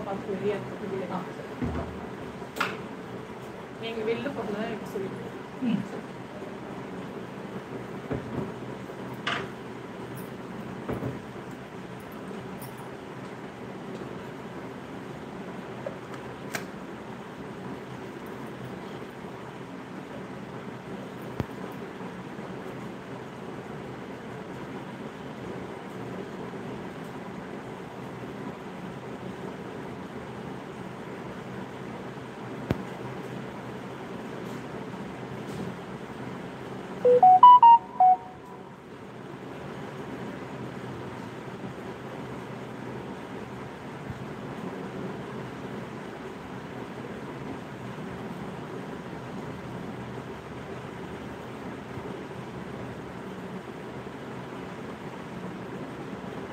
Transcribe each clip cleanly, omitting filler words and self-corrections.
அம்மாவை பார்த்து வெளியே நீங்கள் வெளில போகலாம் எனக்கு சொல்லிட்டு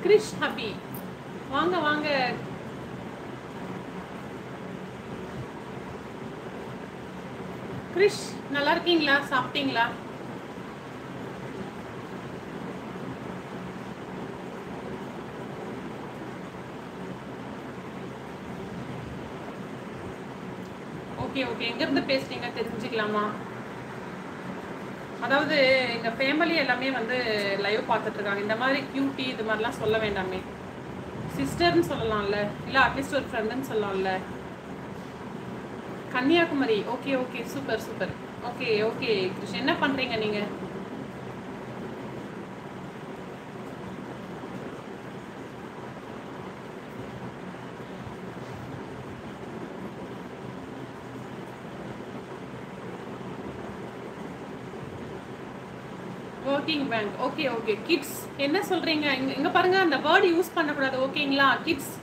கிரிஷ் ஹபி வாங்க வாங்க கிரிஷ் நல்லா இருக்கீங்களா சாப்பிட்டீங்களா ஓகே ஓகே எங்க இருந்து பேசுறீங்க தெரிஞ்சுக்கலாமா அதாவது எங்க ஃபேமிலி எல்லாமே வந்து லைவ் பார்த்துட்டு இருக்காங்க இந்த மாதிரி கியூட்டி இது மாதிரிலாம் சொல்ல வேண்டாமே சிஸ்டர்னு சொல்லலாம்ல இல்லை அட்லீஸ்ட் ஒரு ஃப்ரெண்டுன்னு சொல்லலாம்ல Kanyakumari okay okay super super okay okay Krishnan என்ன பண்றீங்க நீங்க working bank okay okay kids என்ன சொல்றீங்க இங்க பாருங்க அந்த வேர்டு யூஸ் பண்ணக்கூடாது ஓகேங்களா கிட்ஸ்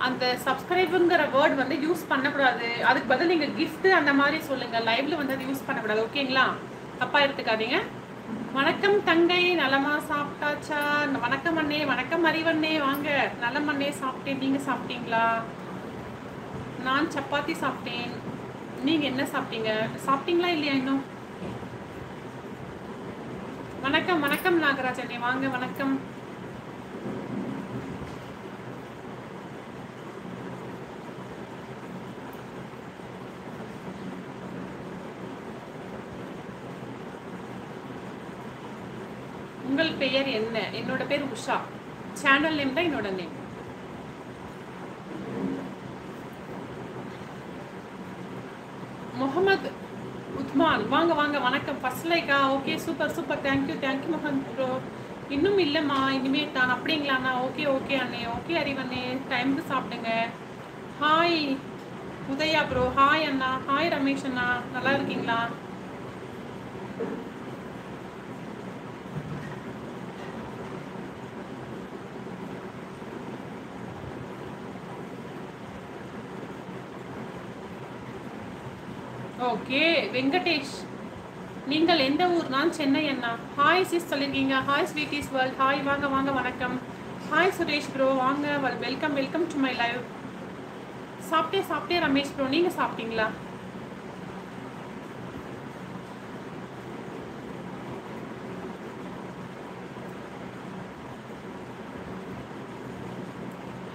அந்த சப்ஸ்கிரைபுங்கிற வேர்ட் வந்து யூஸ் பண்ணக்கூடாது அதுக்கு பதில் நீங்க கிஃப்ட் அந்த மாதிரி சொல்லுங்க லைவ்ல வந்து அது யூஸ் பண்ணக்கூடாது ஓகேங்களா தப்பா எடுத்துக்காதீங்க வணக்கம் தங்கை நலமா சாப்பிட்டாச்சா வணக்கம் அண்ணே வணக்கம் அறிவண்ணே வாங்க நலம் அண்ணே சாப்பிட்டேன் நீங்க சாப்பிட்டீங்களா நான் சப்பாத்தி சாப்பிட்டேன் நீங்க என்ன சாப்பிட்டீங்க சாப்பிட்டீங்களா இல்லையா இன்னும் வணக்கம் வணக்கம் நாகராஜனே வாங்க வணக்கம் உங்கள் பெயர் என்ன என்னோட பேர் உஷா சேனல் நேம் தான் என்னோட நேம் முகமது உத்மான் வாங்க வாங்க வணக்கம் first Lyca okay super super thank you மோகன் ப்ரோ இன்னும் இல்லைம்மா இனிமே தான் அப்படிங்களாண்ணா ஓகே ஓகே அண்ணே ஓகே அறிவண்ணே டைமுக்கு சாப்பிடுங்க ஹாய் உதயா ப்ரோ ஹாய் அண்ணா ஹாய் ரமேஷ் அண்ணா நல்லா இருக்கீங்களா ஓகே வெங்கடேஷ் நீங்கள் எந்த ஊர் நான் சென்னை அண்ணா ஹாய் சிஸ் சொல்லியிருக்கீங்க ஹாய் ஸ்வீட்டிஸ் வேர்ல்ட் ஹாய் வாங்க வாங்க வணக்கம் ஹாய் சுரேஷ் ப்ரோ வாங்க welcome welcome to my live சாப்பிட்டே ரமேஷ் ப்ரோ நீங்கள் சாப்பிட்டீங்களா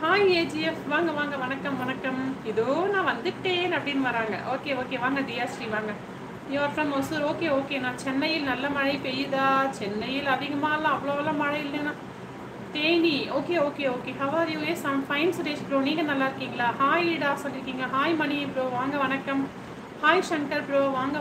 ஹாய் ஏஜிஎஃப் வாங்க வாங்க வணக்கம் வணக்கம் இதோ நான் வந்துட்டேன் அப்படின்னு வராங்க ஓகே ஓகே வாங்க தியாஸ்ரீ வாங்க you are from Hosur okay okay நான் சென்னையில் நல்ல மழை பெய்யுதா சென்னையில் அதிகமாகலாம் அவ்வளோவெல்லாம் மழை இல்லைன்னா Theni okay okay okay how are you yes I'm fine Suresh bro நீங்கள் நல்லா இருக்கீங்களா ஹாய் டா சொல்லியிருக்கீங்க ஹாய் மணி ப்ரோ வாங்க வணக்கம் ஹாய் சங்கர் ப்ரோ வாங்க